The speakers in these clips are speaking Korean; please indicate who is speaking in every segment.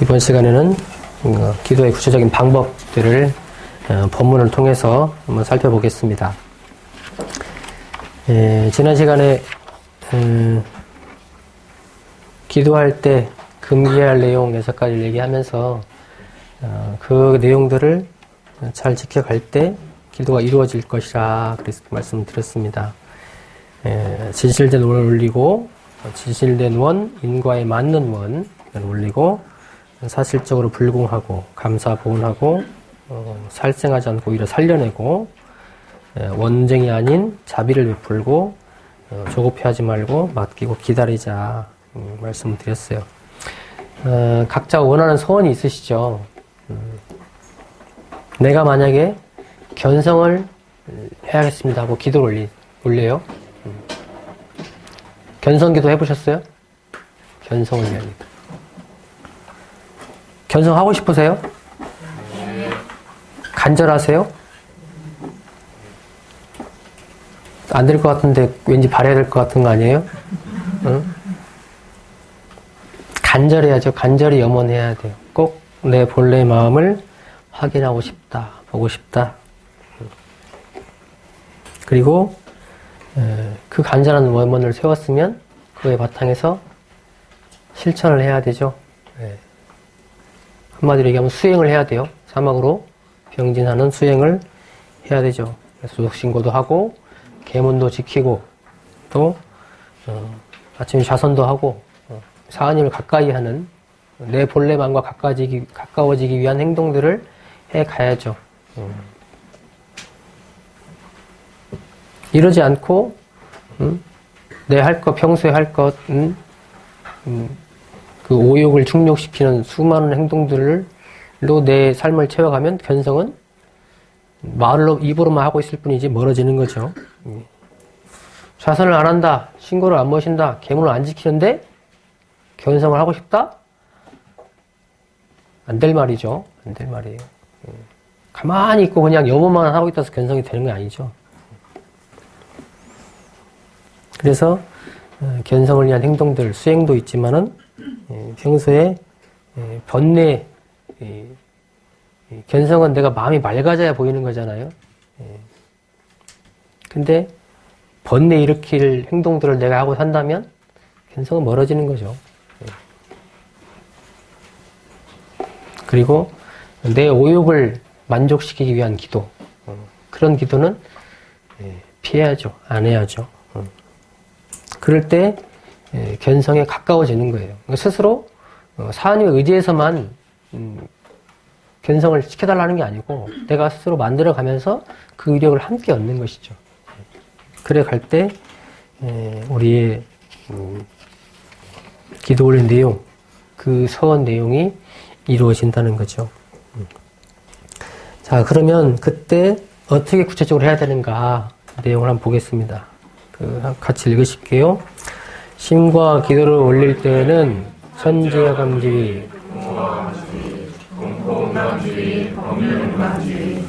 Speaker 1: 이번 시간에는 기도의 구체적인 방법들을 본문을 통해서 한번 살펴보겠습니다. 지난 시간에 기도할 때 금기할 내용 6가지를 얘기하면서 그 내용들을 잘 지켜갈 때 기도가 이루어질 것이라 그래서 말씀을 드렸습니다. 진실된 원을 올리고 진실된 원, 인과에 맞는 원을 올리고 사실적으로 불공하고 감사 보온하고 살생하지 않고 오히려 살려내고 원쟁이 아닌 자비를 베풀고 조급해하지 말고 맡기고 기다리자 말씀을 드렸어요. 각자 원하는 소원이 있으시죠. 내가 만약에 견성을 해야겠습니다 하고 기도를 올려요. 견성기도 해보셨어요? 견성을 해야 합니다. 견성하고 싶으세요? 간절하세요? 안 될 것 같은데 왠지 바라야 될 것 같은 거 아니에요? 응? 간절해야죠. 간절히 염원해야 돼요. 꼭 내 본래의 마음을 확인하고 싶다. 보고 싶다. 그리고 그 간절한 염원을 세웠으면 그의 바탕에서 실천을 해야 되죠. 한마디로 얘기하면 수행을 해야 돼요. 사막으로 병진하는 수행을 해야 되죠. 소속신고도 하고 계문도 지키고 또 아침에 자선도 하고 사하님을 가까이 하는 내 본래 마음과 가까워지기 위한 행동들을 해 가야죠. 이러지 않고 내 할 것, 평소에 할 것, 그 오욕을 충족시키는 수많은 행동들로 내 삶을 채워가면 견성은 말로 입으로만 하고 있을 뿐이지 멀어지는 거죠. 자선을 안 한다, 신고를 안 모신다, 계문을 안 지키는데 견성을 하고 싶다? 안 될 말이죠. 안 될 말이에요. 가만히 있고 그냥 염원만 하고 있다서 견성이 되는 게 아니죠. 그래서 견성을 위한 행동들, 수행도 있지만은 평소에 번뇌, 견성은 내가 마음이 맑아져야 보이는 거잖아요. 근데 번뇌 일으킬 행동들을 내가 하고 산다면 견성은 멀어지는 거죠. 그리고 내 오욕을 만족시키기 위한 기도, 그런 기도는 피해야죠. 안 해야죠. 그럴 때 견성에 가까워지는 거예요. 스스로 사하님의 의지에서만 견성을 시켜달라는 게 아니고 내가 스스로 만들어가면서 그 의력을 함께 얻는 것이죠. 그래 갈 때 우리의 기도 올린 내용, 그 서원 내용이 이루어진다는 거죠. 자, 그러면 그때 어떻게 구체적으로 해야 되는가 내용을 한번 보겠습니다. 같이 읽으실게요. 심과 기도를 올릴 때에는 선지와 감지위, 공포음란주의, 법률음란주의,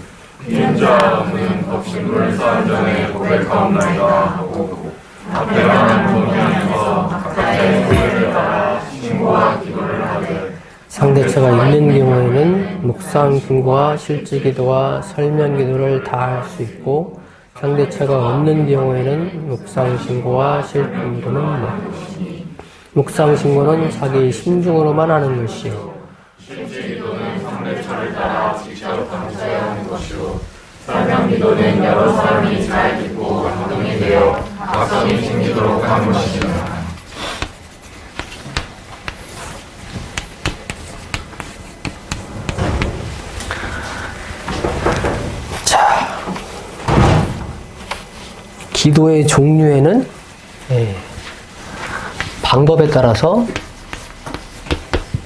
Speaker 1: 비행자 없는 법신물 사안전에 고백하옵나이다 하고 앞에라는 본명에서 각자의 소리를 따라 신고와 기도를 하되 상대처가 있는 경우에는 묵상 신고와 실제 기도와 설명 기도를 다 할 수 있고 상대처가 없는 경우에는 묵상 신고와 실제 기도는 묵상 신고는 자기 심중으로만 하는 것이요 실제 기도는 상대처를 따라 직접 감사해야 하는 것이요 설명 기도는 여러 사람이 잘 듣고 감동이 되어 각성이 생기도록 하는 것이다. 기도의 종류에는 방법에 따라서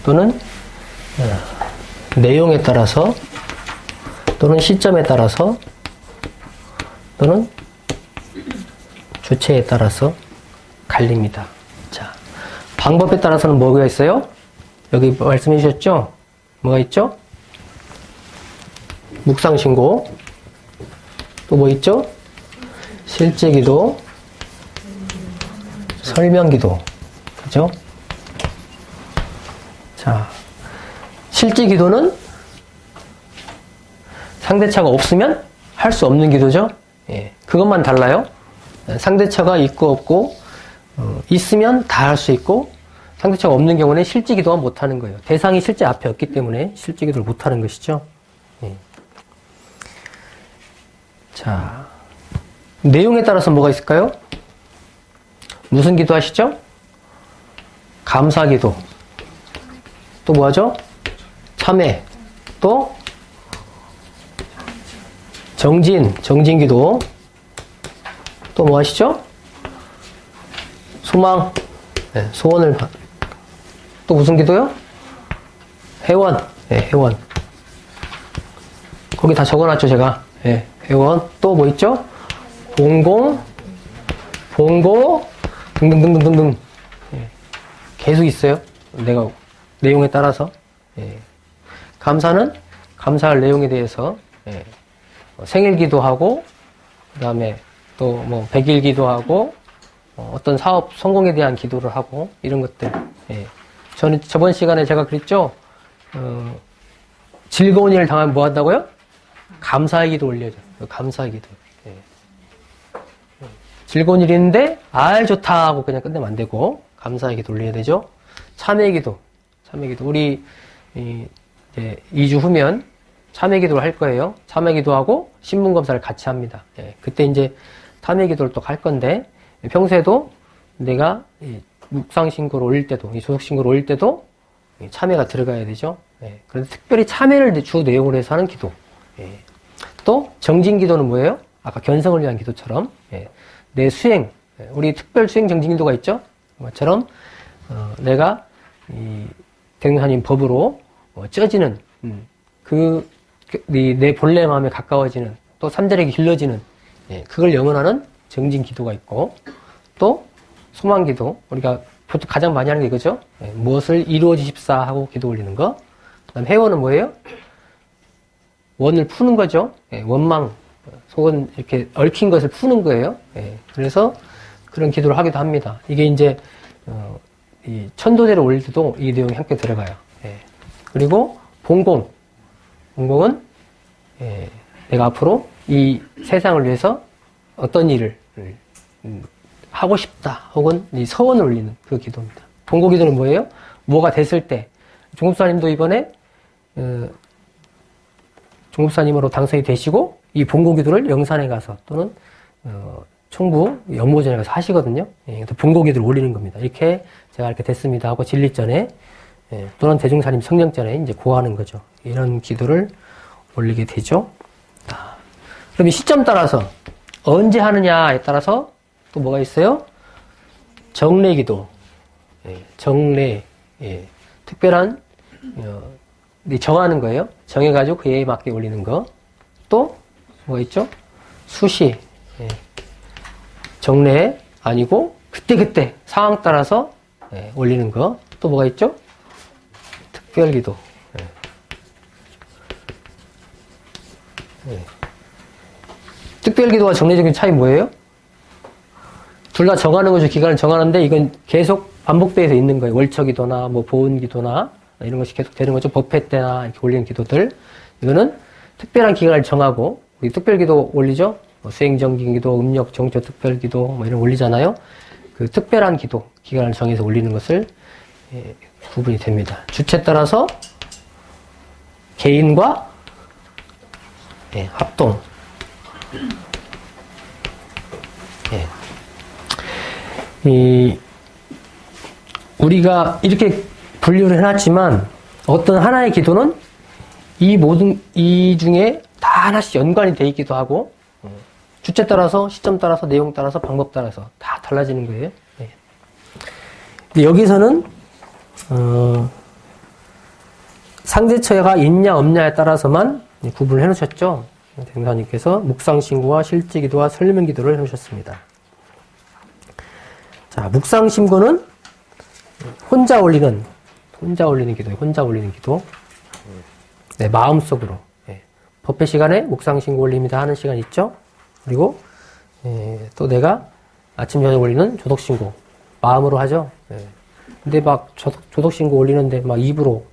Speaker 1: 또는 내용에 따라서 또는 시점에 따라서 또는 주체에 따라서 갈립니다. 자, 방법에 따라서는 뭐가 있어요? 여기 말씀해 주셨죠? 뭐가 있죠? 묵상신고, 또 뭐 있죠? 실제기도, 설명기도, 그죠? 자,
Speaker 2: 실제 기도는 상대처가 없으면 할 수 없는 기도죠. 예, 그것만 달라요. 상대처가 있고 없고, 있으면 다 할 수 있고, 상대처가 없는 경우는 실제 기도가 못하는 거예요. 대상이 실제 앞에 없기 때문에 실제 기도를 못하는 것이죠. 예. 자, 내용에 따라서 뭐가 있을까요? 무슨 기도 하시죠? 감사 기도. 또 뭐 하죠? 참회. 또 정진 기도. 또 뭐 하시죠? 소망. 네, 소원을 또 무슨 기도요? 회원. 네, 회원. 거기 다 적어놨죠, 제가. 네, 회원. 또 뭐 있죠? 봉고, 등등등등등등. 네, 계속 있어요. 내가 내용에 따라서. 네. 감사는 감사할 내용에 대해서 생일 기도하고, 그 다음에 또 뭐 100일 기도하고, 어떤 사업 성공에 대한 기도를 하고, 이런 것들. 저는 저번 시간에 제가 그랬죠? 즐거운 일을 당하면 뭐 한다고요? 감사의 기도 올려줘. 감사의 기도. 즐거운 일이 있는데, 좋다 하고 그냥 끝내면 안 되고, 감사의 기도 올려야 되죠? 참회 기도. 우리, 이제 2주 후면 참회 기도를 할 거예요. 참회 기도하고 신문검사를 같이 합니다. 그때 이제 참회 기도를 또 할 건데, 평소에도 내가 묵상신고를 올릴 때도, 이 조속신고를 올릴 때도 참회가 들어가야 되죠. 그런데 특별히 참회를 주 내용으로 해서 하는 기도. 또 정진기도는 뭐예요? 아까 견성을 위한 기도처럼 내 수행, 우리 특별 수행 정진기도가 있죠. 그것처럼 내가 이 대승사님 법으로 쪄지는 내 본래 마음에 가까워지는, 또 삼자력이 길러지는, 그걸 영원하는 정진기도가 있고, 또 소망기도, 우리가 보통 가장 많이 하는 게 이거죠. 무엇을 이루어지십사 하고 기도 올리는 거. 그 다음 회원은 뭐예요? 원을 푸는 거죠. 원망, 속은 이렇게 얽힌 것을 푸는 거예요. 그래서 그런 기도를 하기도 합니다. 이게 이제 이 천도제를 올릴 때도 이 내용이 함께 들어가요. 그리고 봉공은 내가 앞으로 이 세상을 위해서 어떤 일을 하고 싶다, 혹은 이 서원을 올리는 그 기도입니다. 봉고 기도는 뭐예요? 뭐가 됐을 때, 종급사님도 이번에 종급사님으로 당선이 되시고, 이 봉고 기도를 영산에 가서 또는 총부 연모전에 가서 하시거든요. 봉고 기도를 올리는 겁니다. 이렇게 제가 이렇게 됐습니다 하고 진리전에, 또는 대중사님 성령전에 이제 고하는 거죠. 이런 기도를 올리게 되죠. 그럼 이 시점 따라서 언제 하느냐에 따라서 또 뭐가 있어요? 정례기도. 정례. 특별한 정하는 거예요. 정해가지고 그에 맞게 올리는 거. 또 뭐가 있죠? 수시. 정례 아니고 그때그때 상황 따라서 올리는 거. 또 뭐가 있죠? 특별기도. 특별기도와 정례적인 차이 뭐예요? 둘 다 정하는 거죠. 기간을 정하는데 이건 계속 반복돼서 있는 거예요. 월처기도나 뭐 보은기도나 이런 것이 계속 되는 거죠. 법회 때나 이렇게 올리는 기도들. 이거는 특별한 기간을 정하고, 우리 특별기도 올리죠. 수행정기기도, 음력, 정조 특별기도 뭐 이런 거 올리잖아요. 그 특별한 기도 기간을 정해서 올리는 것을 구분이 됩니다. 주체 따라서 개인과 합동. 우리가 이렇게 분류를 해놨지만 어떤 하나의 기도는 이 중에 다 하나씩 연관이 돼 있기도 하고, 주체 따라서, 시점 따라서, 내용 따라서, 방법 따라서 다 달라지는 거예요. 근데 여기서는 상대처가 있냐 없냐에 따라서만 구분을 해놓으셨죠. 대승사님께서 묵상신고와 실제기도와 설명기도를 해놓으셨습니다. 자, 묵상신고는 혼자 올리는 기도예요. 혼자 올리는 기도. 네, 마음속으로. 법회 시간에 묵상신고 올립니다 하는 시간 있죠? 그리고 또 내가 아침 저녁 올리는 조덕신고 마음으로 하죠. 근데 막 조덕신고 올리는데 막 입으로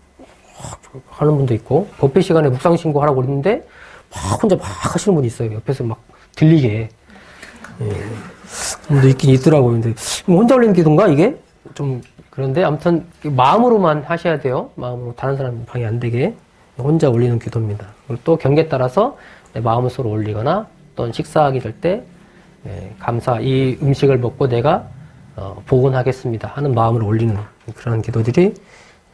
Speaker 2: 하는 분도 있고, 법회 시간에 묵상 신고하라고 그랬는데, 막 혼자 막 하시는 분이 있어요. 옆에서 막 들리게. 예. 분도 있긴 있더라고요. 근데, 혼자 올리는 기도인가, 이게? 좀, 그런데, 아무튼, 마음으로만 하셔야 돼요. 마음으로, 다른 사람 방해 안 되게. 혼자 올리는 기도입니다. 그리고 또 경계에 따라서 내 마음을 서로 올리거나, 또는 식사하기 될 때, 감사, 이 음식을 먹고 내가, 복원하겠습니다 하는 마음으로 올리는 그런 기도들이,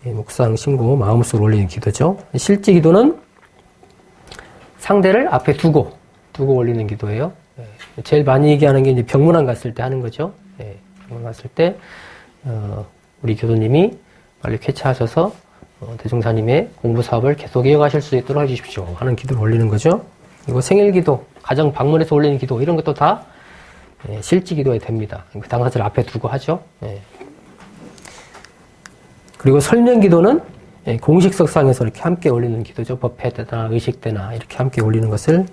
Speaker 2: 묵상, 신고, 마음을 서로 올리는 기도죠. 실제 기도는 상대를 앞에 두고 올리는 기도예요. 제일 많이 얘기하는 게 이제 병문안 갔을 때 하는 거죠. 병문안 갔을 때, 우리 교도님이 빨리 쾌차하셔서, 대종사님의 공부 사업을 계속 이어가실 수 있도록 해주십시오 하는 기도를 올리는 거죠. 그리고 생일 기도, 가정 방문해서 올리는 기도, 이런 것도 다 실지 기도에 됩니다. 그 당사자를 앞에 두고 하죠. 그리고 설명 기도는 공식석상에서 이렇게 함께 올리는 기도죠. 법회 때나 의식 때나 이렇게 함께 올리는 것을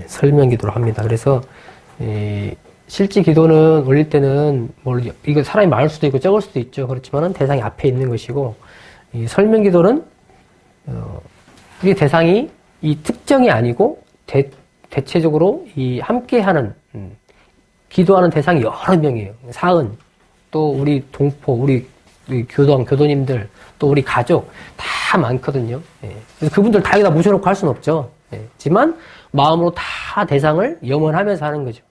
Speaker 2: 설명 기도로 합니다. 그래서 실지 기도는 올릴 때는 이거 사람이 많을 수도 있고 적을 수도 있죠. 그렇지만은 대상이 앞에 있는 것이고, 이 설명 기도는 우리 대상이 이 특정이 아니고 대체적으로 이 함께하는 기도하는 대상이 여러 명이에요. 사은, 또 우리 동포, 우리 교도님들, 또 우리 가족 다 많거든요. 그래서 그분들 다 여기다 모셔놓고 할 수는 없죠. 하지만 마음으로 다 대상을 염원하면서 하는 거죠.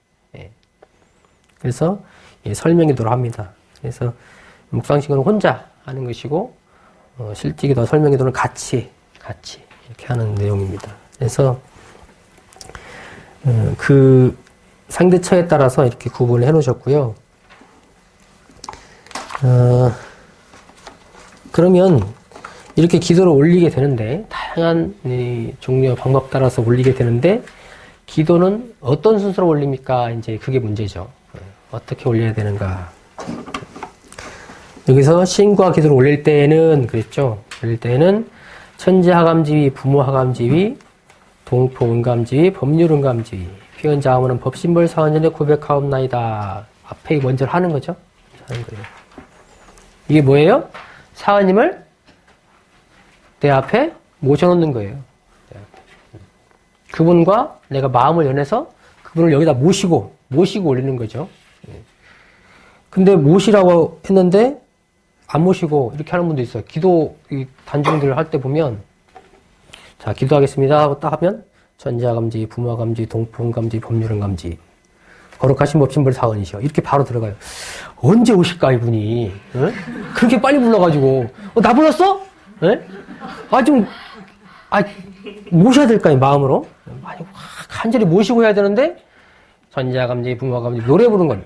Speaker 2: 그래서 설명기도로 합니다. 그래서 묵상식은 혼자 하는 것이고, 실지기도 설명기도는 같이 이렇게 하는 내용입니다. 그래서 그 상대처에 따라서 이렇게 구분을 해 놓으셨고요. 그러면 이렇게 기도를 올리게 되는데, 다양한 종류와 방법 따라서 올리게 되는데, 기도는 어떤 순서로 올립니까? 이제 그게 문제죠. 어떻게 올려야 되는가. 여기서 신과 기도를 올릴 때에는, 그랬죠? 올릴 때에는 천지하감지위, 부모하감지위, 동포은감지위, 법률은감지위, 피언자하면은 법신벌 사원전에 고백하옵나이다. 앞에 먼저 하는 거죠? 하는 거예요. 이게 뭐예요? 사원님을 내 앞에 모셔놓는 거예요. 그분과 내가 마음을 연해서 그분을 여기다 모시고 올리는 거죠. 근데 모시라고 했는데 안 모시고 이렇게 하는 분도 있어요. 기도 단중들을 할 때 보면, 자, 기도하겠습니다 하고 딱 하면 전자감지, 부모감지, 동포감지, 법률감지, 거룩하신 법신벌 사원이시여, 이렇게 바로 들어가요. 언제 오실까 이분이? 에? 그렇게 빨리 불러가지고 나 불렀어? 에? 모셔야 될까요? 마음으로 간절히 모시고 해야 되는데, 전자감지, 부모감지, 노래 부르는 건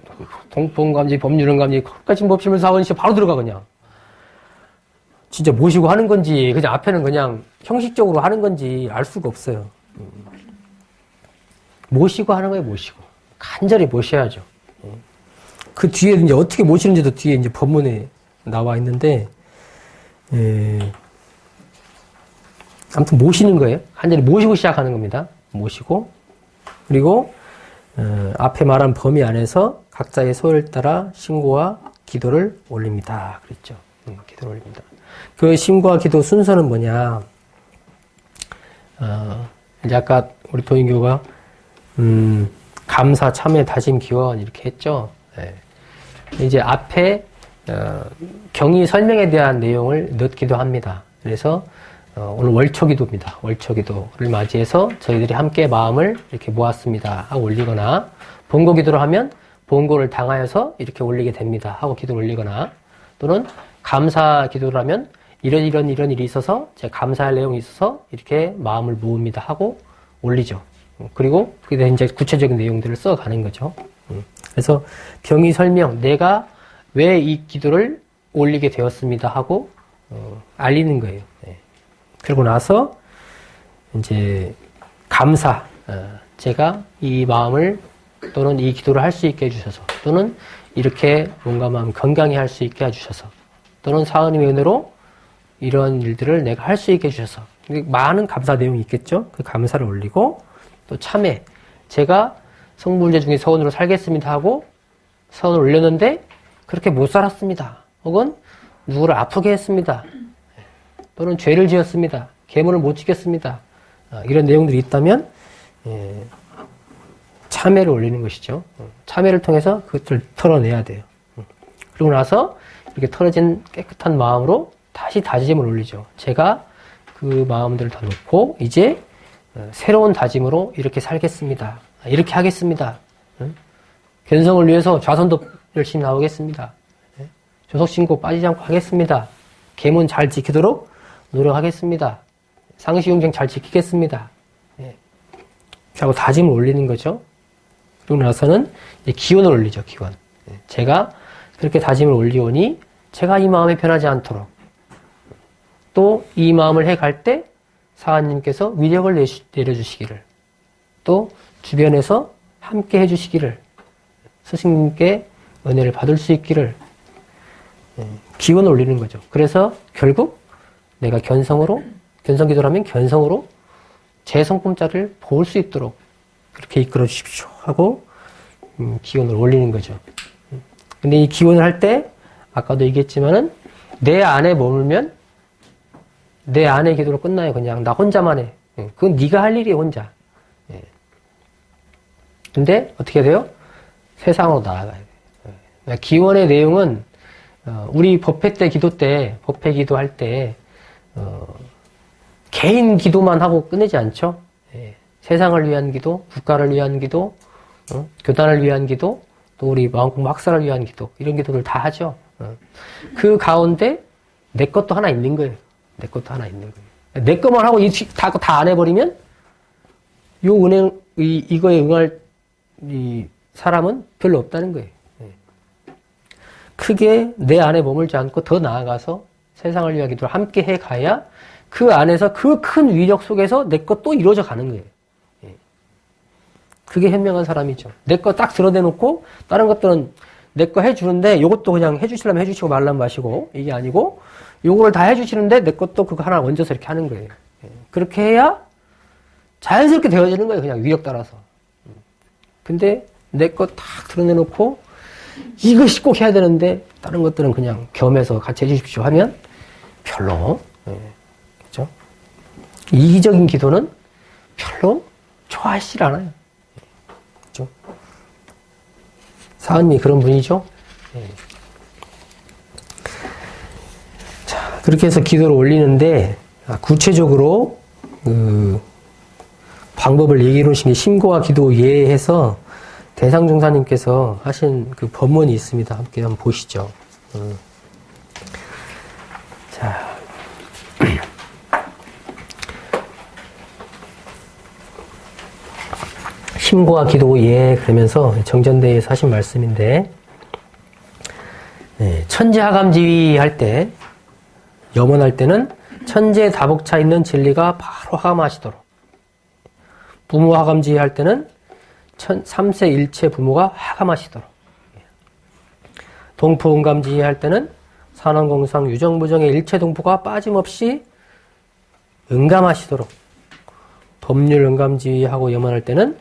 Speaker 2: 동포감지, 법률감지, 거룩하신 법신벌 사원이시여, 바로 들어가. 그냥 진짜 모시고 하는 건지 그냥 앞에는 그냥 형식적으로 하는 건지 알 수가 없어요. 모시고 하는 거예요. 모시고 간절히 모셔야죠. 그 뒤에 이제 어떻게 모시는지도 뒤에 이제 법문에 나와 있는데, 아무튼 모시는 거예요. 간절히 모시고 시작하는 겁니다. 모시고, 그리고 앞에 말한 범위 안에서 각자의 소요를 따라 신고와 기도를 올립니다. 그랬죠. 기도를 올립니다. 그 신고와 기도 순서는 뭐냐? 이제 아까 우리 도인교가 감사, 참회, 다짐, 기원 이렇게 했죠. 이제 앞에 경의 설명에 대한 내용을 넣기도 합니다. 그래서 오늘 월초기도입니다. 월초기도를 맞이해서 저희들이 함께 마음을 이렇게 모았습니다 하고 올리거나, 본고기도를 하면 본고를 당하여서 이렇게 올리게 됩니다 하고 기도를 올리거나, 또는 감사 기도를 하면 이런 일이 있어서 제가 감사할 내용이 있어서 이렇게 마음을 모읍니다 하고 올리죠. 그리고 그게 이제 구체적인 내용들을 써가는 거죠. 그래서 경의 설명, 내가 왜 이 기도를 올리게 되었습니다 하고 알리는 거예요. 그러고 나서 이제 감사, 제가 이 마음을 또는 이 기도를 할 수 있게 해주셔서, 또는 이렇게 뭔가 마음 건강히 할 수 있게 해주셔서, 또는 사은님의 은혜로 이런 일들을 내가 할 수 있게 해주셔서, 많은 감사 내용이 있겠죠. 그 감사를 올리고, 또 참회, 제가 성불제 중에 서원으로 살겠습니다 하고 서원을 올렸는데 그렇게 못 살았습니다, 혹은 누구를 아프게 했습니다, 또는 죄를 지었습니다. 계명을 못 지켰습니다. 이런 내용들이 있다면 참회를 올리는 것이죠. 참회를 통해서 그것을 털어내야 돼요. 그리고 나서 이렇게 털어진 깨끗한 마음으로 다시 다짐을 올리죠. 제가 그 마음들을 다 놓고 이제 새로운 다짐으로 이렇게 살겠습니다. 이렇게 하겠습니다. 견성을 위해서 좌선도 열심히 나오겠습니다. 조석신고 빠지지 않고 하겠습니다. 계문 잘 지키도록 노력하겠습니다. 상시용쟁 잘 지키겠습니다. 하고 다짐을 올리는 거죠. 그리고 나서는 이제 기원을 올리죠. 기원. 제가 그렇게 다짐을 올리오니 제가 이 마음에 변하지 않도록 또 이 마음을 해갈 때 사하님께서 위력을 내려주시기를 또 주변에서 함께 해주시기를 스승님께 은혜를 받을 수 있기를 기원을 올리는 거죠. 그래서 결국 내가 견성기도를 하면 견성으로 제 성품자를 볼 수 있도록 그렇게 이끌어 주십시오 하고 기원을 올리는 거죠. 근데 이 기원을 할 때 아까도 얘기했지만은 내 안에 머물면 내 안의 기도로 끝나요. 그냥 나 혼자만 해. 그건 네가 할 일이에요. 혼자. 근데 어떻게 돼요? 세상으로 나아가야 돼요. 기원의 내용은 우리 법회 때 기도 때 법회 기도할 때 개인 기도만 하고 끝내지 않죠. 세상을 위한 기도, 국가를 위한 기도, 교단을 위한 기도, 또 우리 마음공부 학사를 위한 기도 이런 기도를 다 하죠. 그 가운데 내 것도 하나 있는 거예요. 내 것도 하나 있는 거예요. 내 것만 하고 다 안 해버리면 이거에 응할 이 사람은 별로 없다는 거예요. 크게 내 안에 머물지 않고 더 나아가서 세상을 위한 기도를 함께 해가야 그 안에서 그 큰 위력 속에서 내 것 또 이루어져 가는 거예요. 그게 현명한 사람이죠. 내 거 딱 드러내놓고 다른 것들은 내 거 해주는데 요것도 그냥 해주시려면 해주시고 말라면 마시고 이게 아니고 요거를 다 해주시는데 내 것도 그거 하나 얹어서 이렇게 하는 거예요. 그렇게 해야 자연스럽게 되어지는 거예요. 그냥 위력 따라서. 근데 내 거 딱 드러내놓고 이것이 꼭 해야 되는데 다른 것들은 그냥 겸해서 같이 해주십시오 하면 별로 그렇죠? 이기적인 기도는 별로 좋아하시질 않아요. 그렇죠? 사은미 그런 분이죠. 자, 그렇게 해서 기도를 올리는데 구체적으로 방법을 얘기해 놓으신 게 심고와 기도 예해서 대상종사님께서 하신 그 법문이 있습니다. 함께 한번 보시죠. 자. 심고와 기도 예 그러면서 정전대에서 하신 말씀인데 천지하감지위 할 때 염원할 때는 천지에 다복차 있는 진리가 바로 하감하시도록 부모하감지위 할 때는 삼세 일체 부모가 하감하시도록 동포응감지위 할 때는 산원공상 유정부정의 일체 동포가 빠짐없이 응감하시도록 법률응감지위하고 염원할 때는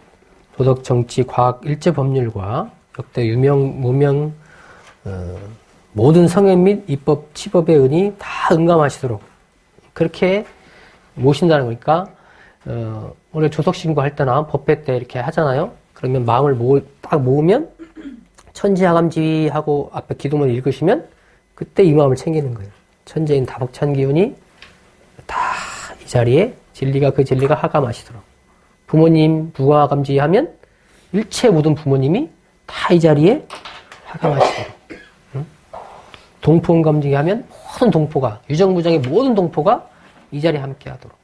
Speaker 2: 도덕, 정치, 과학, 일체 법률과 역대 유명, 무명, 모든 성현 및 입법, 치법의 은이 다 응감하시도록 그렇게 모신다는 거니까 우리가 조석신고 할 때나 법회 때 이렇게 하잖아요. 그러면 마음을 딱 모으면 천지하감지하고 앞에 기도문을 읽으시면 그때 이 마음을 챙기는 거예요. 천재인 다복찬 기운이 다 이 자리에 그 진리가 하감하시도록 부모님 부하감지하면 일체 모든 부모님이 다 이 자리에 하감하시도록 동포응감지하면 모든 동포가 유정부정의 모든 동포가 이 자리에 함께하도록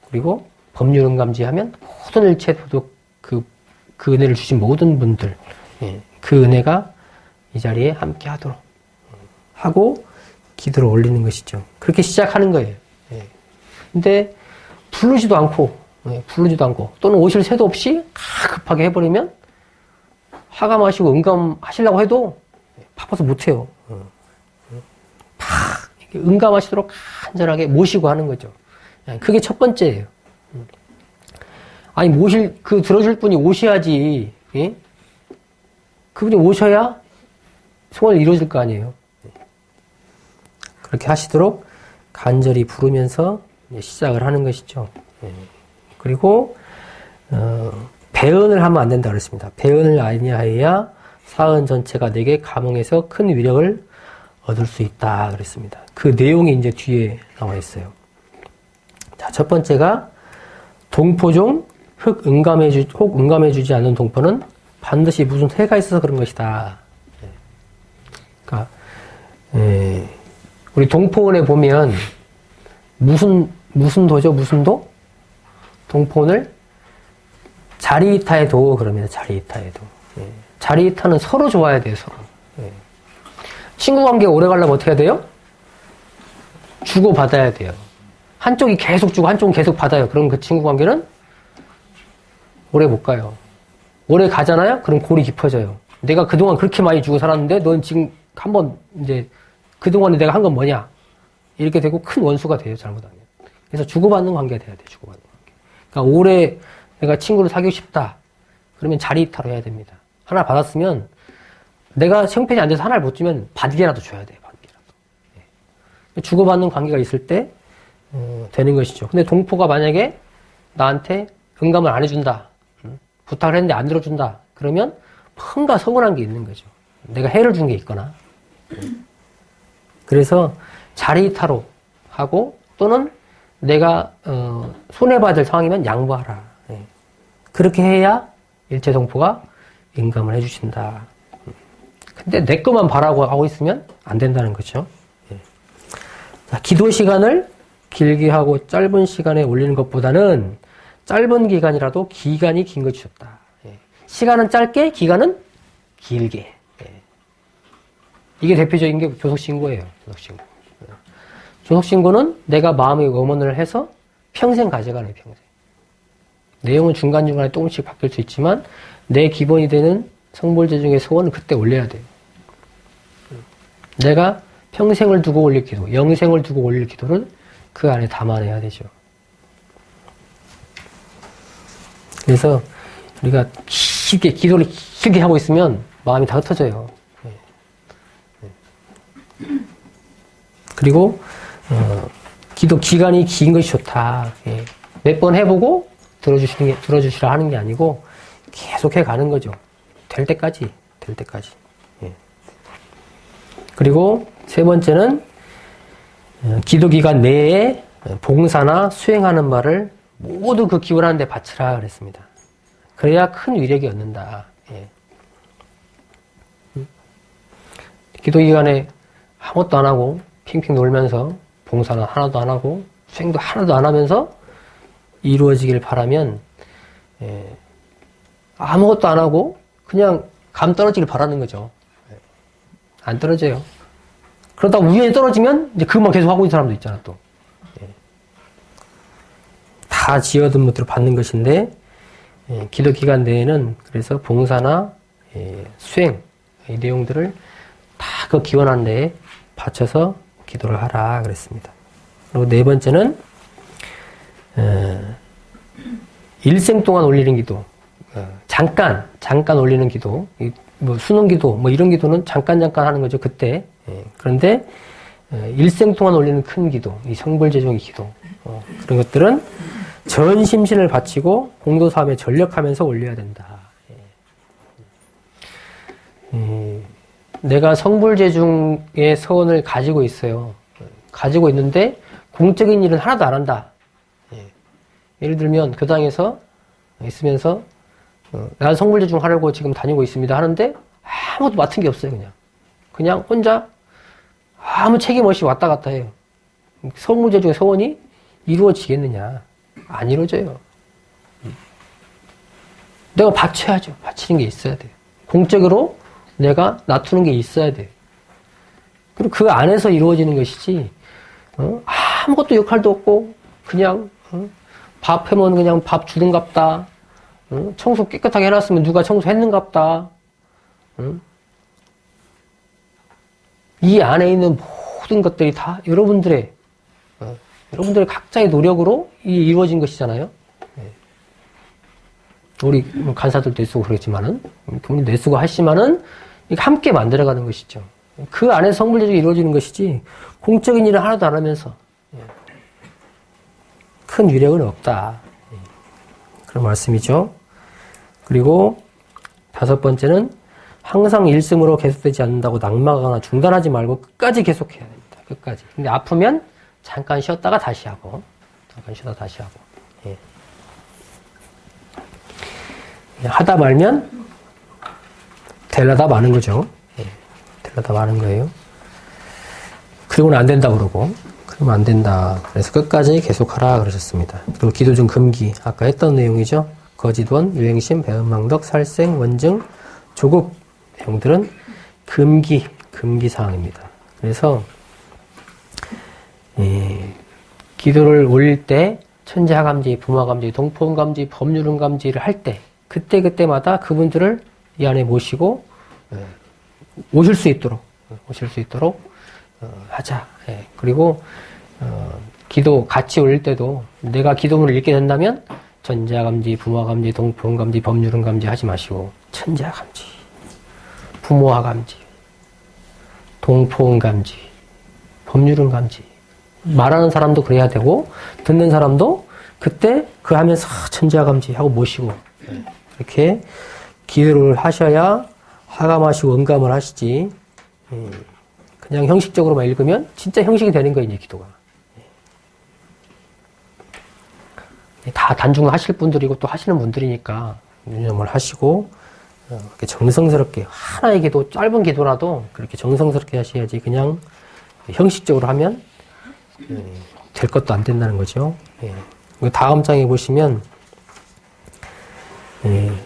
Speaker 2: 그리고 법률응감지하면 모든 일체 도덕 그 은혜를 주신 모든 분들 그 은혜가 이 자리에 함께하도록 하고 기도를 올리는 것이죠. 그렇게 시작하는 거예요. 근데 부르지도 않고 또는 오실 새도 없이 급하게 해버리면 하감하시고 응감하시려고 해도 바빠서 못해요. 응감하시도록 간절하게 모시고 하는 거죠. 그게 첫 번째예요. 아니 들어줄 분이 오셔야지. 예? 그분이 오셔야 소원을 이루어질 거 아니에요. 그렇게 하시도록 간절히 부르면서 시작을 하는 것이죠. 그리고 배은을 하면 안 된다 그랬습니다. 배은을 아니하여야 사은 전체가 내게 감흥해서 큰 위력을 얻을 수 있다 그랬습니다. 그 내용이 이제 뒤에 나와 있어요. 자, 첫 번째가 동포 중 혹 응감해주지 않는 동포는 반드시 무슨 해가 있어서 그런 것이다. 그러니까 우리 동포원에 보면 무슨 도죠? 무슨 도? 동포원을 자리이타의 도 그럽니다. 자리이타의 도. 자리이타는 서로 좋아야 돼요. 서로. 친구 관계가 오래 가려면 어떻게 해야 돼요? 주고 받아야 돼요. 한쪽이 계속 주고 한쪽은 계속 받아요. 그럼 그 친구 관계는 오래 못 가요. 오래 가잖아요? 그럼 골이 깊어져요. 내가 그동안 그렇게 많이 주고 살았는데 넌 지금 한번 이제 그동안에 내가 한 건 뭐냐? 이렇게 되고 큰 원수가 돼요. 잘못하면. 그래서 주고받는 관계가 돼야 돼요. 주고받는 관계. 그러니까 오래 내가 친구를 사귀고 싶다. 그러면 자리이타로 해야 됩니다. 하나 받았으면 내가 형편이 안 돼서 하나를 못 주면 반개라도 줘야 돼요. 반개라도. 주고받는 관계가 있을 때 되는 것이죠. 근데 동포가 만약에 나한테 응감을 안 해준다. 부탁을 했는데 안 들어준다. 그러면 뭔가 서운한 게 있는 거죠. 내가 해를 준 게 있거나. 그래서 자리이타로 하고 또는 내가 손해받을 상황이면 양보하라. 그렇게 해야 일체 동포가 응감을 해주신다. 근데 내 것만 바라고 하고 있으면 안 된다는 거죠. 자, 기도 시간을 길게 하고 짧은 시간에 올리는 것보다는 짧은 기간이라도 기간이 긴 것이 좋다. 시간은 짧게, 기간은 길게. 이게 대표적인 게 조속신고예요. 조속신고. 조속신고는 내가 마음의 염원을 해서 평생 가져가는 평생. 내용은 중간중간에 조금씩 바뀔 수 있지만 내 기본이 되는 성불제중의 소원은 그때 올려야 돼요. 내가 평생을 두고 올릴 기도, 영생을 두고 올릴 기도를 그 안에 담아내야 되죠. 그래서 우리가 길게 기도를 길게 하고 있으면 마음이 다 흩어져요. 그리고 기도 기간이 긴 것이 좋다. 몇 번 해보고 들어주시라 하는 게 아니고 계속 해가는 거죠. 될 때까지. 그리고 세 번째는 기도 기간 내에 봉사나 수행하는 바를 모두 그 기원하는 데 바치라 그랬습니다. 그래야 큰 위력이 얻는다. 기도 기간에 아무것도 안 하고 핑핑 놀면서 봉사는 하나도 안 하고 수행도 하나도 안 하면서 이루어지길 바라면 아무것도 안 하고 그냥 감 떨어지길 바라는 거죠. 안 떨어져요. 그러다 우연히 떨어지면 이제 그것만 계속 하고 있는 사람도 있잖아 또. 다 지어둔 것들을 받는 것인데 기도 기간 내에는 그래서 봉사나 수행 이 내용들을 다 그 기원하는 데에 바쳐서 기도를 하라 그랬습니다. 그리고 네 번째는 일생 동안 올리는 기도, 잠깐 올리는 기도, 뭐 수능 기도, 뭐 이런 기도는 잠깐 하는 거죠 그때. 그런데 일생 동안 올리는 큰 기도, 이 성불제종의 기도, 그런 것들은 전 심신을 바치고 공도사함에 전력하면서 올려야 된다. 내가 성불제중의 서원을 가지고 있어요. 가지고 있는데 공적인 일은 하나도 안 한다. 예를 들면 교당에서 있으면서 난 성불제중 하려고 지금 다니고 있습니다 하는데 아무것도 맡은 게 없어요. 그냥 혼자 아무 책임 없이 왔다 갔다 해요. 성불제중의 서원이 이루어지겠느냐? 안 이루어져요. 내가 바쳐야죠. 바치는 게 있어야 돼요. 공적으로 내가 놔두는 게 있어야 돼요. 그리고 그 안에서 이루어지는 것이지 아무것도 역할도 없고 그냥 밥 해면 그냥 밥 주는갑다. 청소 깨끗하게 해놨으면 누가 청소했는갑다. 이 안에 있는 모든 것들이 다 여러분들의 각자의 노력으로 이루어진 것이잖아요. 우리 간사들도 애쓰고 그러겠지만은, 부모님도 애쓰고 하시지만은, 함께 만들어가는 것이죠. 그 안에서 성불제중이 이루어지는 것이지, 공적인 일을 하나도 안 하면서, 큰 위력은 없다. 그런 말씀이죠. 그리고 5번째는 항상 1승으로 계속되지 않는다고 낙마하거나 중단하지 말고 끝까지 계속해야 됩니다. 끝까지. 근데 아프면 잠깐 쉬었다가 다시 하고, 예. 하다 말면 될라다 마는 거죠. 예. 될라다 마는 거예요. 그리고는 안 된다 그러고, 그러면 안 된다. 그래서 끝까지 계속하라 그러셨습니다. 그리고 기도 중 금기, 아까 했던 내용이죠. 거짓원, 유행심, 배은망덕, 살생, 원증, 조급 내용들은 금기 사항입니다. 그래서 기도를 올릴 때 천재하감지, 부마감지, 동포음감지, 법률음감지를 할 때 그때마다 그분들을 이 안에 모시고 오실 수 있도록 하자. 그리고 기도 같이 올릴 때도 내가 기도문을 읽게 된다면 전자감지, 부모감지, 동포감지, 법률음감지 하지 마시고 천자감지, 부모감지, 동포감지, 법률음감지 말하는 사람도 그래야 되고 듣는 사람도 그때 그 하면서 천자감지 하고 모시고 이렇게 기도를 하셔야 하감하시고 응감을 하시지. 그냥 형식적으로만 읽으면 진짜 형식이 되는 거예요, 이제 기도가. 다 단중을 하실 분들이고 또 하시는 분들이니까 유념을 하시고 그렇게 정성스럽게 하나의 기도, 짧은 기도라도 그렇게 정성스럽게 하셔야지 그냥 형식적으로 하면 될 것도 안 된다는 거죠. 다음 장에 보시면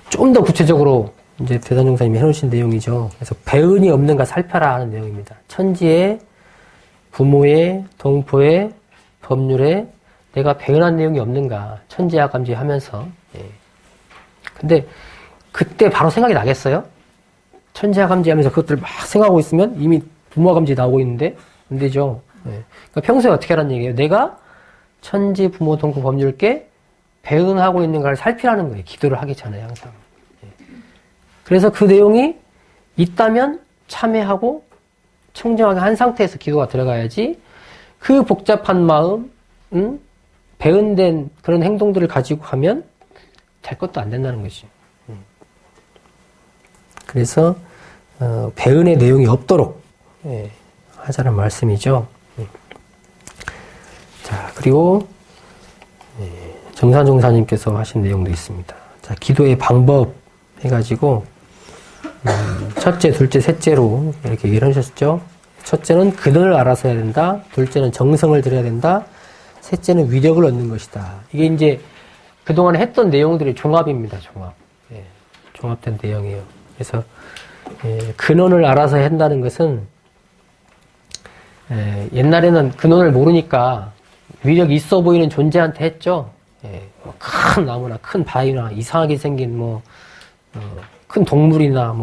Speaker 2: 좀 더 구체적으로 이제 대단종사님이 해놓으신 내용이죠. 그래서 배은이 없는가 살펴라 하는 내용입니다. 천지에, 부모에, 동포에, 법률에 내가 배은한 내용이 없는가 천지하감지 하면서. 근데 그때 바로 생각이 나겠어요? 천지하감지 하면서 그것들 막 생각하고 있으면 이미 부모감지 나오고 있는데 안 되죠. 그러니까 평소에 어떻게 하라는 얘기예요? 내가 천지, 부모, 동포, 법률께 배은하고 있는가를 살피라는 거예요. 기도를 하기 전에 항상. 그래서 그 내용이 있다면 참회하고 청정하게 한 상태에서 기도가 들어가야지 그 복잡한 마음, 배은된 그런 행동들을 가지고 가면 될 것도 안 된다는 거지. 그래서 배은의 내용이 없도록 하자는 말씀이죠. 자, 그리고 정산종사님께서 하신 내용도 있습니다. 자, 기도의 방법 해가지고 첫째, 둘째, 셋째로 이렇게 얘기를 하셨죠. 첫째는 근원을 알아서 해야 된다. 둘째는 정성을 들여야 된다. 셋째는 위력을 얻는 것이다. 이게 이제 그동안 했던 내용들의 종합입니다. 종합된 내용이에요. 그래서 근원을 알아서 한다는 것은 옛날에는 근원을 모르니까 위력이 있어 보이는 존재한테 했죠. 큰 나무나 큰 바위나 이상하게 생긴 큰 동물이나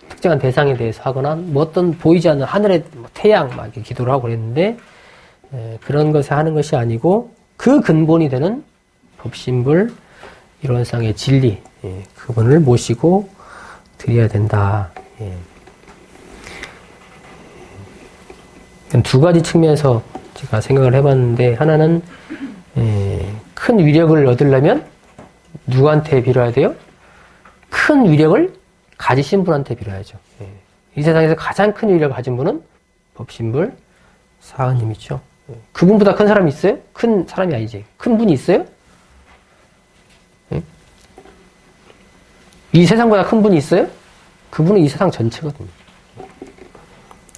Speaker 2: 특정한 대상에 대해서 하거나 어떤 보이지 않는 하늘의 태양 막 이렇게 기도를 하고 그랬는데 그런 것에 하는 것이 아니고 그 근본이 되는 법신불 이론상의 진리 그분을 모시고 드려야 된다. 두 가지 측면에서 제가 생각을 해봤는데 하나는 큰 위력을 얻으려면 누구한테 빌어야 돼요? 큰 위력을 가지신 분한테 빌어야죠. 이 세상에서 가장 큰 위력을 가진 분은 법신불 사은님이죠. 그분보다 큰 사람이 있어요? 큰 사람이 아니지. 큰 분이 있어요? 이 세상보다 큰 분이 있어요? 그분은 이 세상 전체거든요.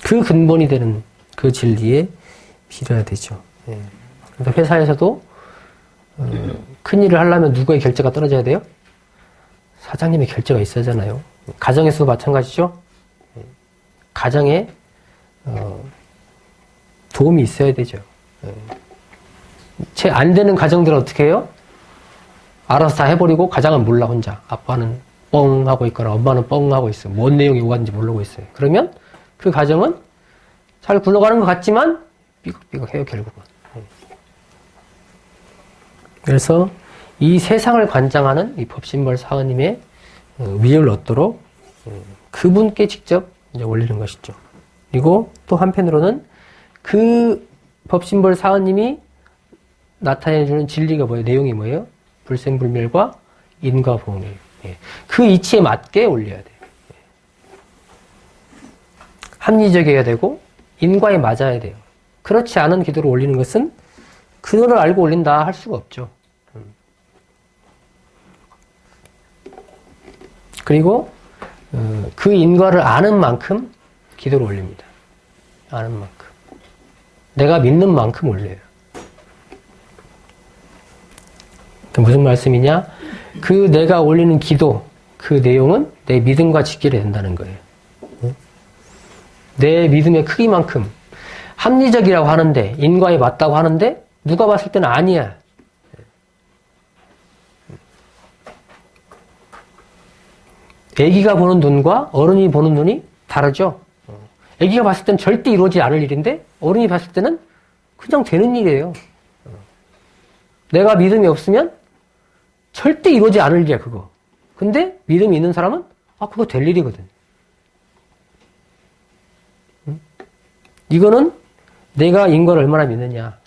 Speaker 2: 그 근본이 되는 그 진리에 빌어야 되죠. 그래서 회사에서도 큰 일을 하려면 누구의 결재가 떨어져야 돼요? 사장님의 결재가 있어야 하잖아요. 가정에서도 마찬가지죠. 가정에 도움이 있어야 되죠. 채 안 되는 가정들은 어떻게 해요? 알아서 다 해버리고 가장은 몰라 혼자. 아빠는 뻥 하고 있거나 엄마는 뻥 하고 있어요. 뭔 내용이 오갔는지 모르고 있어요. 그러면 그 가정은 잘 굴러가는 것 같지만 삐걱삐걱해요 결국은. 그래서 이 세상을 관장하는 이 법신벌 사은님의 위력을 얻도록 그분께 직접 이제 올리는 것이죠. 그리고 또 한편으로는 그 법신벌 사은님이 나타내주는 진리가 뭐예요? 내용이 뭐예요? 불생불멸과 인과보응이에요. 예. 그 이치에 맞게 올려야 돼요. 예. 합리적이어야 되고 인과에 맞아야 돼요. 그렇지 않은 기도를 올리는 것은 근원을 알고 올린다 할 수가 없죠. 그리고 그 인과를 아는 만큼 기도를 올립니다. 아는 만큼. 내가 믿는 만큼 올려요. 무슨 말씀이냐? 그 내가 올리는 기도, 그 내용은 내 믿음과 직결이 된다는 거예요. 내 믿음의 크기만큼 합리적이라고 하는데, 인과에 맞다고 하는데 누가 봤을 때는 아니야. 애기가 보는 눈과 어른이 보는 눈이 다르죠. 애기가 봤을 때는 절대 이루어지지 않을 일인데 어른이 봤을 때는 그냥 되는 일이에요. 내가 믿음이 없으면 절대 이루어지지 않을 일이야, 그거. 근데 믿음이 있는 사람은 그거 될 일이거든. 이거는 내가 인과를 얼마나 믿느냐,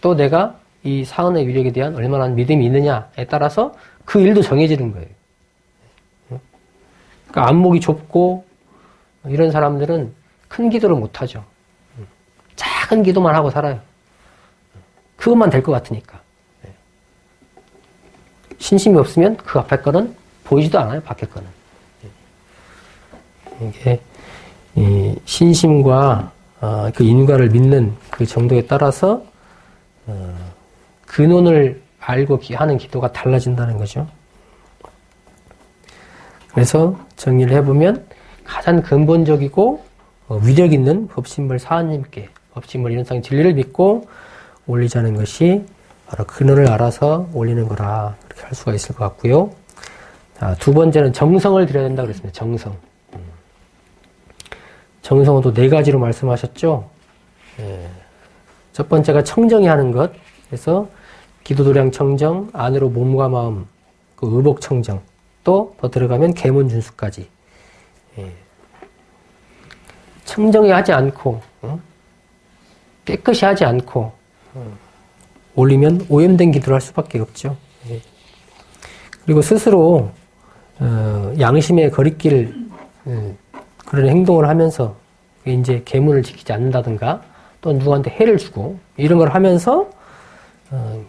Speaker 2: 또 내가 이 사은의 위력에 대한 얼마나 믿음이 있느냐에 따라서 그 일도 정해지는 거예요. 그러니까 안목이 좁고 이런 사람들은 큰 기도를 못하죠. 작은 기도만 하고 살아요. 그것만 될 것 같으니까. 신심이 없으면 그 앞에 거는 보이지도 않아요, 밖에 거는. 이게 이 신심과 그 인과를 믿는 그 정도에 따라서 근원을 알고 하는 기도가 달라진다는 거죠. 그래서 정리를 해보면 가장 근본적이고 위력 있는 법신벌 사은님께 법신벌 인원상 진리를 믿고 올리자는 것이 바로 근원을 알아서 올리는 거라, 그렇게 할 수가 있을 것 같고요. 자, 두 번째는 정성을 들여야 된다고 그랬습니다. 정성. 정성은 또 네 가지로 말씀하셨죠. 첫 번째가 청정히 하는 것. 그래서 기도도량 청정, 안으로 몸과 마음, 그 의복 청정, 또 더 들어가면 계문준수까지. 청정히 하지 않고 깨끗이 하지 않고 올리면 오염된 기도를 할 수밖에 없죠. 그리고 스스로 양심의 거리길 그런 행동을 하면서 이제 계문을 지키지 않는다든가 또 누구한테 해를 주고 이런 걸 하면서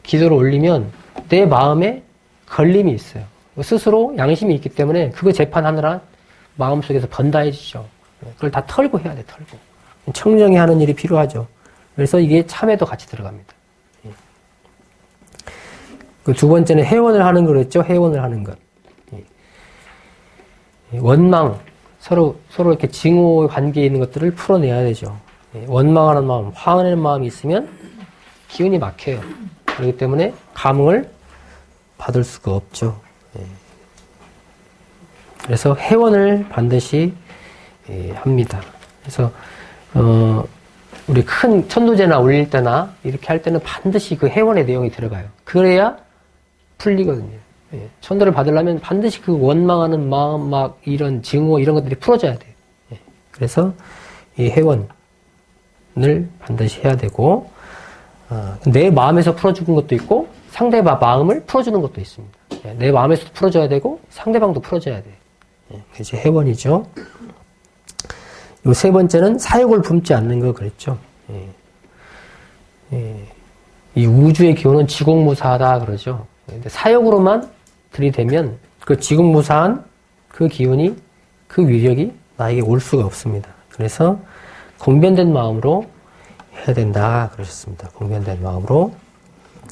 Speaker 2: 기도를 올리면 내 마음에 걸림이 있어요. 스스로 양심이 있기 때문에 그거 재판하느라 마음속에서 번다해지죠. 그걸 다 털고 해야 돼, 털고. 청정히 하는 일이 필요하죠. 그래서 이게 참회도 같이 들어갑니다. 그 두 번째는 회원을 하는 거랬죠. 회원을 하는 것. 원망, 서로 이렇게 징후 관계에 있는 것들을 풀어내야 되죠. 원망하는 마음, 화내는 마음이 있으면 기운이 막혀요. 그렇기 때문에 감흥을 받을 수가 없죠. 그래서 회원을 반드시 합니다. 그래서 우리 큰 천도제나 올릴 때나 이렇게 할 때는 반드시 그 회원의 내용이 들어가요. 그래야 풀리거든요. 천도를 받으려면 반드시 그 원망하는 마음, 막 이런 증오 이런 것들이 풀어져야 돼요. 그래서 이 회원을 반드시 해야 되고 내 마음에서 풀어주는 것도 있고 상대방 마음을 풀어주는 것도 있습니다. 내 마음에서도 풀어줘야 되고 상대방도 풀어줘야 돼요. 이제 회원이죠. 요 세 번째는 사욕을 품지 않는 거 그랬죠. 이 우주의 기운은 지공무사하다 그러죠. 근데 사욕으로만 들이대면 그 지공무사한 그 기운이, 그 위력이 나에게 올 수가 없습니다. 그래서 공변된 마음으로 해야 된다 그러셨습니다. 공변된 마음으로.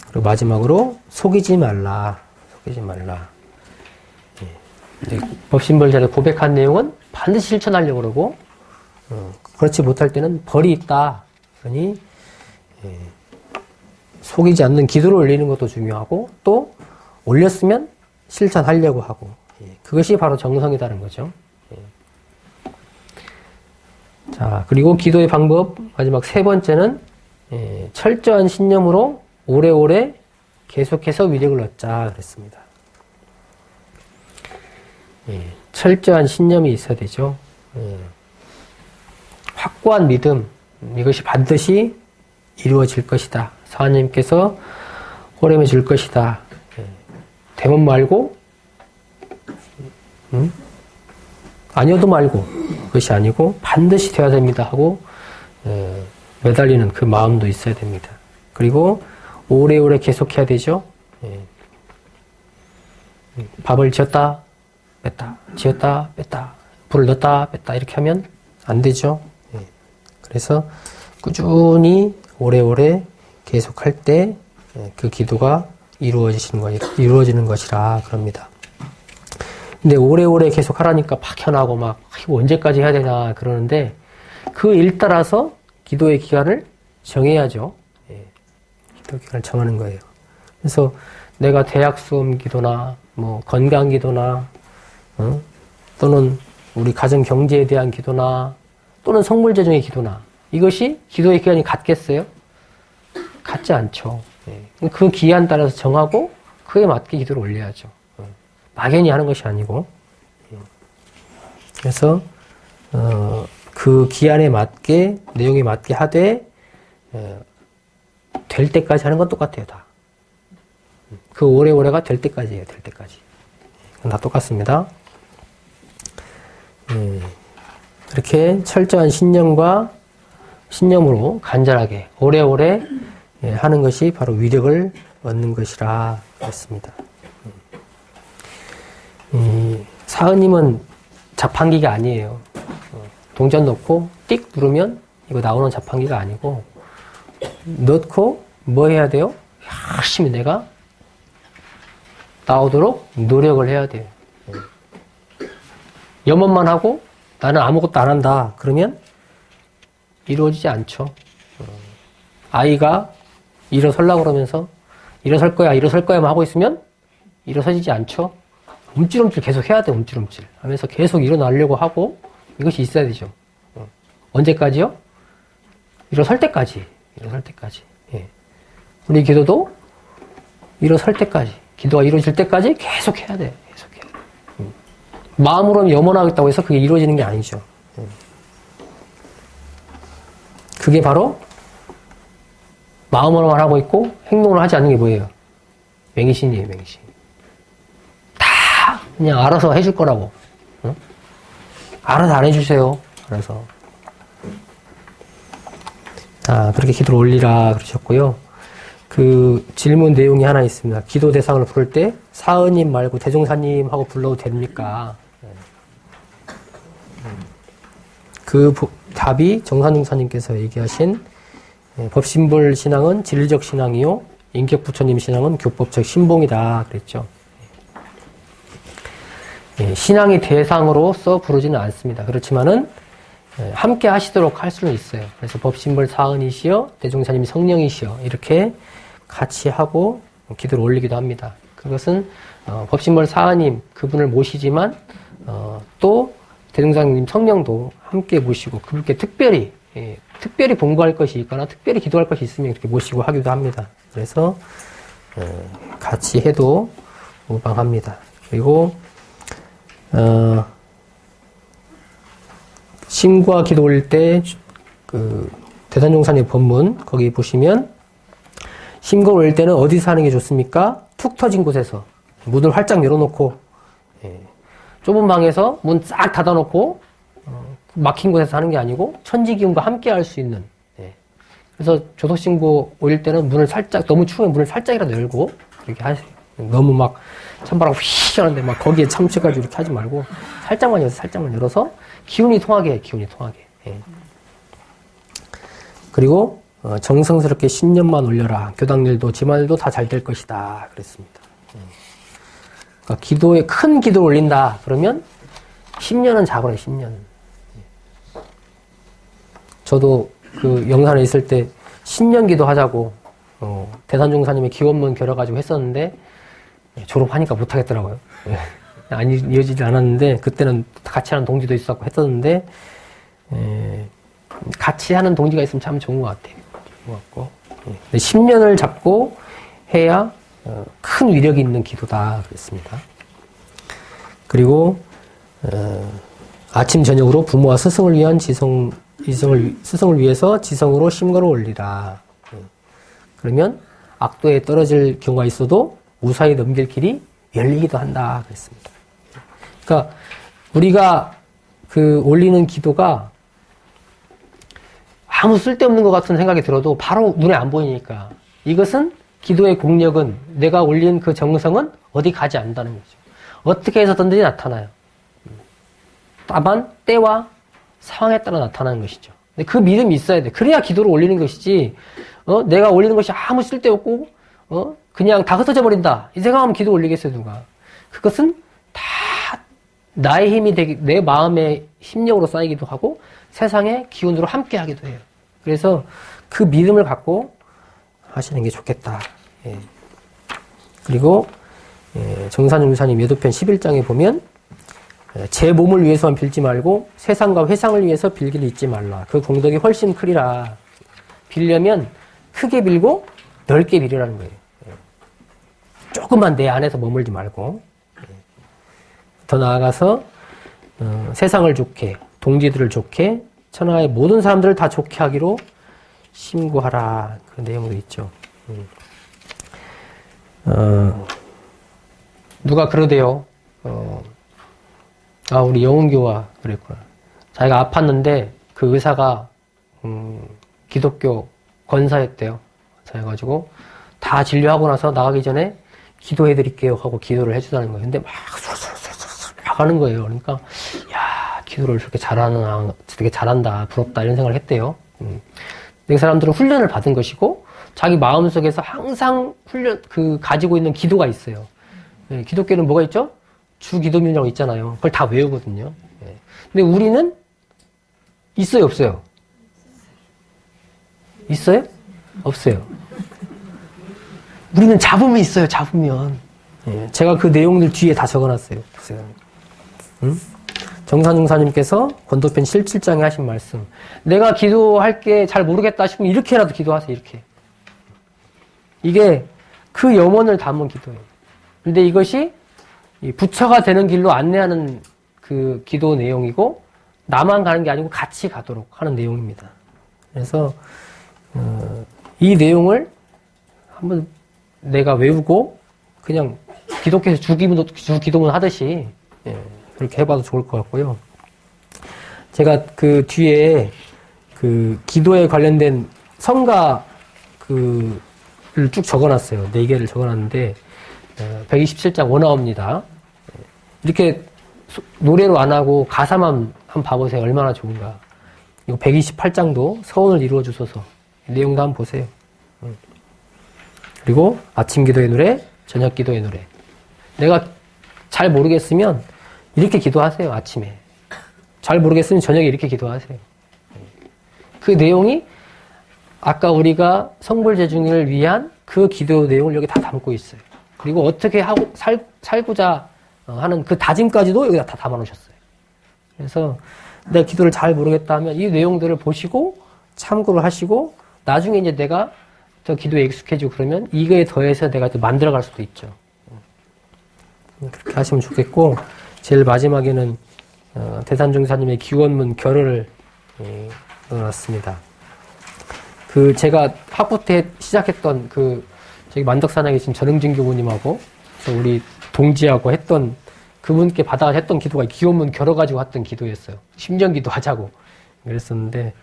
Speaker 2: 그리고 마지막으로 속이지 말라. 속이지 말라. 법신벌자를 고백한 내용은 반드시 실천하려고 그러고 그렇지 못할 때는 벌이 있다. 그러니 속이지 않는 기도를 올리는 것도 중요하고 또 올렸으면 실천하려고 하고 그것이 바로 정성이라는 거죠. 자, 그리고 기도의 방법 마지막 세 번째는 철저한 신념으로 오래오래 계속해서 위력을 얻자 그랬습니다. 철저한 신념이 있어야 되죠. 확고한 믿음, 이것이 반드시 이루어질 것이다. 사하님께서 호lem해 줄 것이다. 되면 말고 아니어도 말고 그것이 아니고 반드시 되어야 됩니다 하고 매달리는 그 마음도 있어야 됩니다. 그리고 오래오래 계속해야 되죠. 밥을 지었다 뺐다 지었다 뺐다 불을 넣었다 뺐다 이렇게 하면 안 되죠. 그래서 꾸준히 오래오래 계속할 때 그 기도가 이루어지는 것이라 그럽니다. 근데 오래오래 계속 하라니까 박현하고 막 이거 언제까지 해야 되나 그러는데 그 일 따라서 기도의 기간을 정해야죠. 기도 기간을 정하는 거예요. 그래서 내가 대학 수험 기도나 뭐 건강 기도나 또는 우리 가정 경제에 대한 기도나 또는 성물 재정의 기도나 이것이 기도의 기간이 같겠어요? 같지 않죠. 그 기한 따라서 정하고 그에 맞게 기도를 올려야죠. 막연히 하는 것이 아니고. 그래서 그 기한에 맞게 내용에 맞게 하되 될 때까지 하는 건 똑같아요. 다. 그 오래오래가 될 때까지예요. 될 때까지. 다 똑같습니다. 이렇게 철저한 신념으로 간절하게 오래오래 하는 것이 바로 위력을 얻는 것이라 했습니다. 사은님은 자판기가 아니에요. 동전 넣고 띡 누르면 이거 나오는 자판기가 아니고 넣고 뭐 해야 돼요? 열심히 내가 나오도록 노력을 해야 돼요. 염원만 하고 나는 아무것도 안 한다. 그러면 이루어지지 않죠. 아이가 일어서려고 그러면서 일어설 거야만 하고 있으면 일어서지지 않죠. 움찔움찔 계속 해야 돼. 움찔움찔 하면서 계속 일어나려고 하고 이것이 있어야 되죠. 언제까지요? 일어설 때까지. 예. 우리 기도도 일어설 때까지, 기도가 이루어질 때까지 계속 해야 돼. 마음으로는 염원하겠다고 해서 그게 이루어지는 게 아니죠. 그게 바로 마음으로만 하고 있고 행동을 하지 않는 게 뭐예요? 맹신이에요, 맹신. 다 그냥 알아서 해줄 거라고. 알아서 안 해주세요. 알아서. 그렇게 기도를 올리라 그러셨고요. 그 질문 내용이 하나 있습니다. 기도 대상을 부를 때 사은님 말고 대종사님 하고 불러도 됩니까? 그 답이 정산중사님께서 얘기하신 법신불 신앙은 진리적 신앙이요 인격부처님 신앙은 교법적 신봉이다 그랬죠. 신앙이 대상으로서 부르지는 않습니다. 그렇지만은 함께 하시도록 할 수는 있어요. 그래서 법신불 사은이시여 대종사님이 성령이시여 이렇게 같이 하고 기도를 올리기도 합니다. 그것은 법신불 사은님 그분을 모시지만 또 대종사님 성령도 함께 모시고 그분께 특별히 본거할 것이 있거나 특별히 기도할 것이 있으면 이렇게 모시고 하기도 합니다. 그래서 같이 해도 무방합니다. 그리고 신과 기도 올릴 때 그 대산종사님 본문 거기 보시면 심거 올릴 때는 어디서 하는 게 좋습니까? 툭 터진 곳에서 문을 활짝 열어놓고 좁은 방에서 문 싹 닫아놓고 막힌 곳에서 하는 게 아니고 천지기운과 함께 할 수 있는. 그래서 조석신고 올릴 때는 문을 살짝 너무 추우면 문을 살짝이라도 열고 이렇게 하세요. 너무 막 찬바람 휘 하는데 막 거기에 참치가지고 이렇게 하지 말고 살짝만 열어서 기운이 통하게. 그리고 정성스럽게 신념만 올려라. 교당일도 집안일도 다 잘 될 것이다. 그랬습니다. 그러니까 기도에 큰 기도를 올린다. 그러면 10년은 잡으래 10년. 저도 그 영산에 있을 때 신년 기도하자고 대산종사님의 기원문 겨뤄가지고 했었는데 졸업하니까 못하겠더라고요. 아니 이어지지 않았는데 그때는 같이 하는 동지도 있었고 했었는데 같이 하는 동지가 있으면 참 좋은 것 같아요. 좋은 것 같고 10년을 잡고 해야 큰 위력이 있는 기도다 그랬습니다. 그리고 아침 저녁으로 부모와 스승을 위한 스승을 위해서 지성으로 심거를 올리라. 그러면 악도에 떨어질 경우가 있어도 무사히 넘길 길이 열리기도 한다 그랬습니다. 그러니까 우리가 그 올리는 기도가 아무 쓸데없는 것 같은 생각이 들어도 바로 눈에 안 보이니까 이것은 기도의 공력은 내가 올린 그 정성은 어디 가지 않는다는 거죠. 어떻게 해서든지 나타나요. 다만 때와 상황에 따라 나타나는 것이죠. 근데 그 믿음이 있어야 돼. 그래야 기도를 올리는 것이지 내가 올리는 것이 아무 쓸데없고 그냥 다 흩어져 버린다 이 생각하면 기도 올리겠어요 누가. 그것은 다 나의 힘이 되기, 내 마음의 힘력으로 쌓이기도 하고 세상의 기운으로 함께 하기도 해요. 그래서 그 믿음을 갖고 하시는 게 좋겠다. 예. 그리고 정산용사님 예도편 11장에 보면 제 몸을 위해서만 빌지 말고 세상과 회상을 위해서 빌기를 잊지 말라. 그 공덕이 훨씬 크리라. 빌려면 크게 빌고 넓게 빌으라는 거예요. 조금만 내 안에서 머물지 말고 더 나아가서 세상을 좋게, 동지들을 좋게, 천하의 모든 사람들을 다 좋게 하기로 심구하라. 그 내용도 있죠. 누가 그러대요. 우리 영훈교가 그랬구나. 자기가 아팠는데 그 의사가 기독교 권사였대요. 그래가지고 다 진료하고 나서 나가기 전에 기도해드릴게요 하고 기도를 해주다는 거예요. 근데 막 술술술술 하는 거예요. 그러니까 야 기도를 저렇게 되게 잘한다, 부럽다 이런 생각을 했대요. 이 사람들은 훈련을 받은 것이고 자기 마음속에서 항상 가지고 있는 기도가 있어요. 예, 기독교는 뭐가 있죠? 주기도문이라고 있잖아요. 그걸 다 외우거든요. 예. 근데 우리는 있어요, 없어요? 있어요? 없어요. 우리는 잡으면 있어요, 잡으면. 예, 제가 그 내용들 뒤에 다 적어놨어요. 보세요. 정산용사님께서 권도편 17장에 하신 말씀. 내가 기도할 게 잘 모르겠다 싶으면 이렇게라도 기도하세요, 이렇게. 이게 그 염원을 담은 기도예요. 근데 이것이 부처가 되는 길로 안내하는 그 기도 내용이고, 나만 가는 게 아니고 같이 가도록 하는 내용입니다. 그래서, 이 내용을 한번 내가 외우고, 그냥 기독교에서 주기도문 하듯이, 그렇게 해봐도 좋을 것 같고요. 제가 그 뒤에 그 기도에 관련된 성가 를 쭉 적어놨어요. 4개를 적어놨는데 127장 원어입니다. 이렇게 노래로 안 하고 가사만 한번 봐보세요. 얼마나 좋은가. 이거 128장도 서원을 이루어 주소서. 내용도 한번 보세요. 그리고 아침 기도의 노래, 저녁 기도의 노래. 내가 잘 모르겠으면 이렇게 기도하세요. 아침에. 잘 모르겠으면 저녁에 이렇게 기도하세요. 그 내용이 아까 우리가 성불재중을 위한 그 기도 내용을 여기 다 담고 있어요. 그리고 어떻게 하고 살고자 하는 그 다짐까지도 여기다 다 담아놓으셨어요. 그래서 내가 기도를 잘 모르겠다 하면 이 내용들을 보시고 참고를 하시고 나중에 이제 내가 더 기도에 익숙해지고 그러면 이거에 더해서 내가 또 만들어갈 수도 있죠. 그렇게 하시면 좋겠고, 제일 마지막에는 대산종사님의 기원문 결어를 넣어놨습니다. 제가 학부 때 시작했던 저기 만덕산에 계신 전흥진 교구님하고 우리 동지하고 했던 그분께 받아가 했던 기도가 기원문 결어가지고 했던 기도였어요. 10년 기도하자고 그랬었는데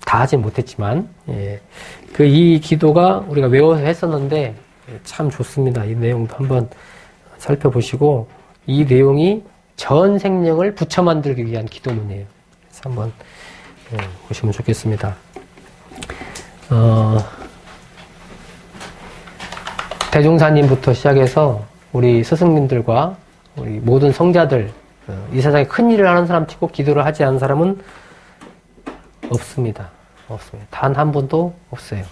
Speaker 2: 다 하진 못했지만 이 기도가 우리가 외워서 했었는데 참 좋습니다. 이 내용도 한번 살펴보시고 이 내용이 전 생명을 부처 만들기 위한 기도문이에요. 그래서 한번 보시면 좋겠습니다. 대종사님부터 시작해서 우리 스승님들과 우리 모든 성자들, 이 세상에 큰 일을 하는 사람 치고 기도를 하지 않은 사람은 없습니다. 없습니다. 단 한 번도 없어요.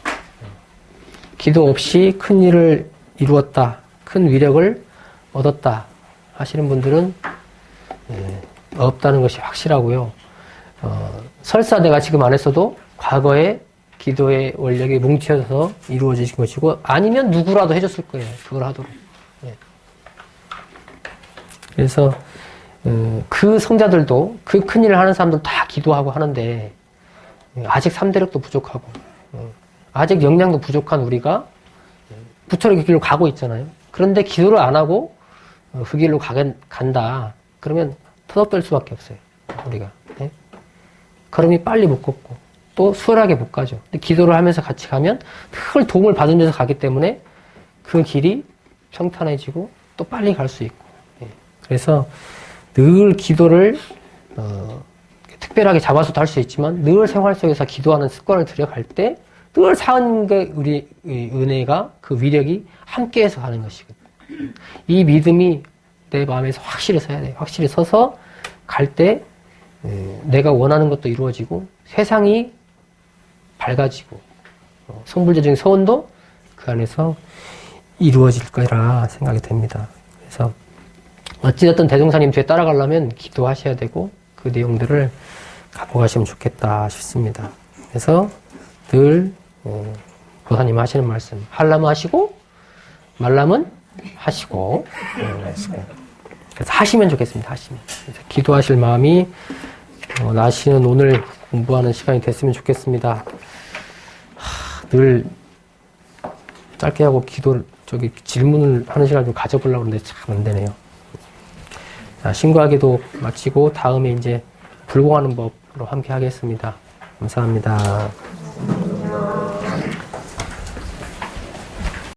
Speaker 2: 기도 없이 큰 일을 이루었다, 큰 위력을 얻었다 하시는 분들은 없다는 것이 확실하고요. 설사 내가 지금 안 했어도 과거에 기도의 원력이 뭉쳐서 이루어지신 것이고 아니면 누구라도 해줬을 거예요. 그걸 하도록. 그래서 그 성자들도 그 큰일을 하는 사람들 다 기도하고 하는데 아직 3대력도 부족하고 아직 역량도 부족한 우리가 부처의 그 길로 가고 있잖아요. 그런데 기도를 안 하고 그 길로 간다. 그러면 터덕될 수밖에 없어요. 우리가. 네? 걸음이 빨리 못 걷고 또 수월하게 못 가죠. 근데 기도를 하면서 같이 가면 큰 도움을 받으면서 가기 때문에 그 길이 평탄해지고 또 빨리 갈 수 있고. 네. 그래서 늘 기도를 특별하게 잡아서도 할 수 있지만 늘 생활 속에서 기도하는 습관을 들여갈 때 늘 사은의 우리 은혜가 그 위력이 함께해서 가는 것이거든요. 이 믿음이 내 마음에서 확실히 서야 돼요. 확실히 서서 갈 때 내가 원하는 것도 이루어지고 세상이 밝아지고 성불제적인 소원도 그 안에서 이루어질 거라 생각이 됩니다. 그래서 어찌됐든 대종사님 뒤에 따라가려면 기도하셔야 되고 그 내용들을 갖고 가시면 좋겠다 싶습니다. 그래서 늘 보사님 하시는 말씀 하려면 하시고 말라면 하시고 그래서 하시면 좋겠습니다. 하시면 기도하실 마음이 나시는 오늘 공부하는 시간이 됐으면 좋겠습니다. 늘 짧게 하고 질문을 하는 시간 좀 가져보려고 하는데 참 안 되네요. 자, 신구하기도 마치고 다음에 이제 불공하는 법으로 함께 하겠습니다. 감사합니다.